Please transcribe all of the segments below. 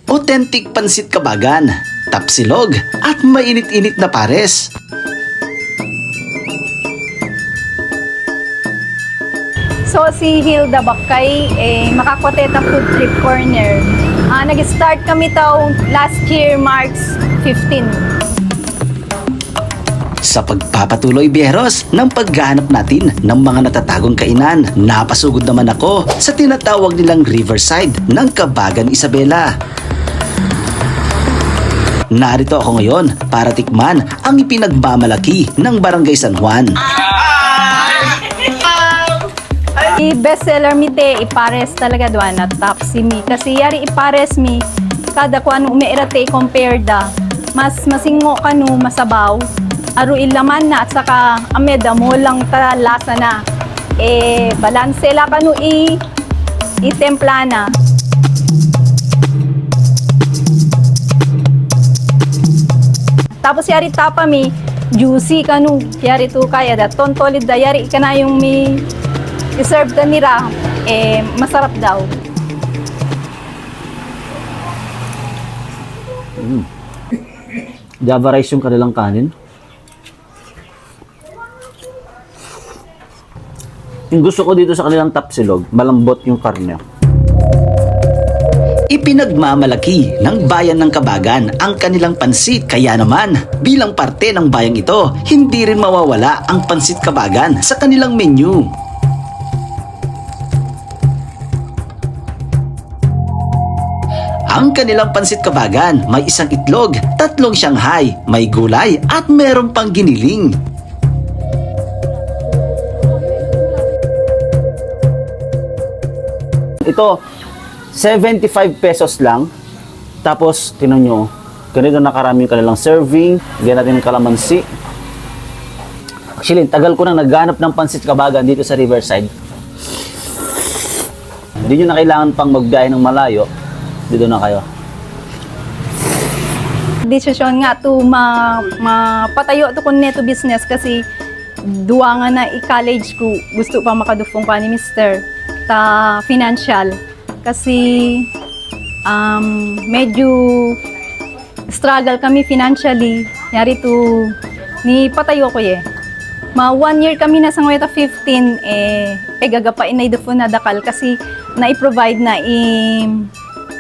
authentic pansit kabagan, tapsilog at mainit-init na pares. So si Hilda Bakay, Makakoteta Food Trip Corner. Nag-start kami last year, March 15. Sa pagpapatuloy, biyeros, ng paghahanap natin ng mga natatagong kainan, napasugod naman ako sa tinatawag nilang Riverside ng Kabagan, Isabela. Narito ako ngayon para tikman ang ipinagmamalaki ng Barangay San Juan. Bestseller mi te, ipares talaga doon na top si mi. Kasi yari ipares mi, kada ko ano umeirate compare da. Mas masingo ka no, masabaw. Aro ilaman na at saka ameda mo lang lasa na. Balanse la ka no itempla na. Tapos yari tapa mi, juicy ka no. Yari to kaya da, tontolid da, yari ka na yung mi i-serve ka nila, masarap daw. Java rice yung kanilang kanin. Yung gusto ko dito sa kanilang tapsilog, malambot yung karne. Ipinagmamalaki ng bayan ng Kabagan ang kanilang pansit, kaya naman bilang parte ng bayang ito, hindi rin mawawala ang pansit Kabagan sa kanilang menu. Ang kanilang pansit Kabagan may isang itlog, 3 Shanghai, may gulay at meron pang giniling. Ito, 75 pesos lang. Tapos, tinan nyo, ganito na karami yung kanilang serving. Lagyan natin ng kalamansi. Actually, tagal ko nang naghanap ng pansit Kabagan dito sa Riverside. Hindi nyo na kailangan pang magbiyahe ng malayo. Dito na kayo. Desisyon nga to mapatayo to kun neto business kasi duwa nga na i-college ko gusto pa makadufong pa ni Mr. ta financial kasi medyo struggle kami financially yari to ni patayo ko ma 1 year kami na sa ngweta 15 gagapain na idufon na dakal kasi na-i-provide na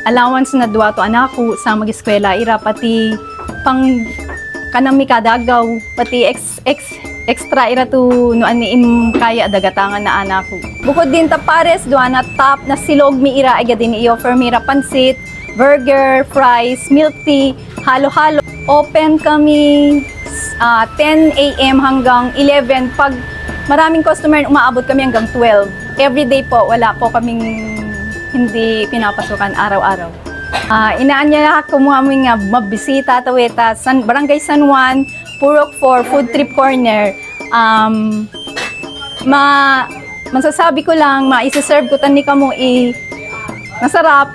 allowance na duwa to anak ko sa mag-eskwela ira pati pang kanami kadagaw pati extra ira to no ani kaya dagatangan na anak ko. Bukod din ta pares duwa na top na silog mi ira aga din i-offer mi ira pansit, burger, fries, milk tea, halo-halo. Open kami 10 AM hanggang 11 pag maraming customer umaabot kami hanggang 12. Every day po wala po kaming hindi pinapasukan araw-araw. Inaanya ko mga nga mabisita taweta Barangay San Juan, Purok 4, Food Trip Corner. Masasabi ko lang, ma-serve ko tani kamo masarap.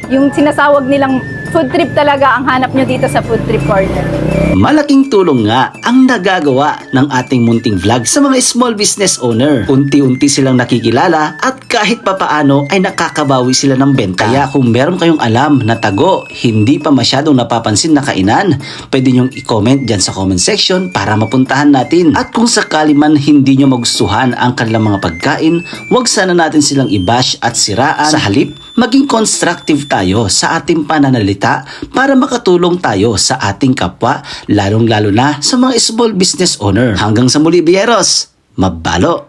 Yung sinasawag nilang food trip talaga ang hanap nyo dito sa Food Trip Corner. Malaking tulong nga ang nagagawa ng ating munting vlog sa mga small business owner. Unti-unti silang nakikilala at kahit papaano ay nakakabawi sila ng benta. Kaya kung meron kayong alam na tago, hindi pa masyadong napapansin na kainan, pwede nyong i-comment dyan sa comment section para mapuntahan natin. At kung sakali man hindi nyo magustuhan ang kanilang mga pagkain, wag sana natin silang i-bash at siraan. Sa halip, maging constructive tayo sa ating pananalita para makatulong tayo sa ating kapwa, lalong-lalo na sa mga small business owner. Hanggang sa muli, biyeros, mabalo!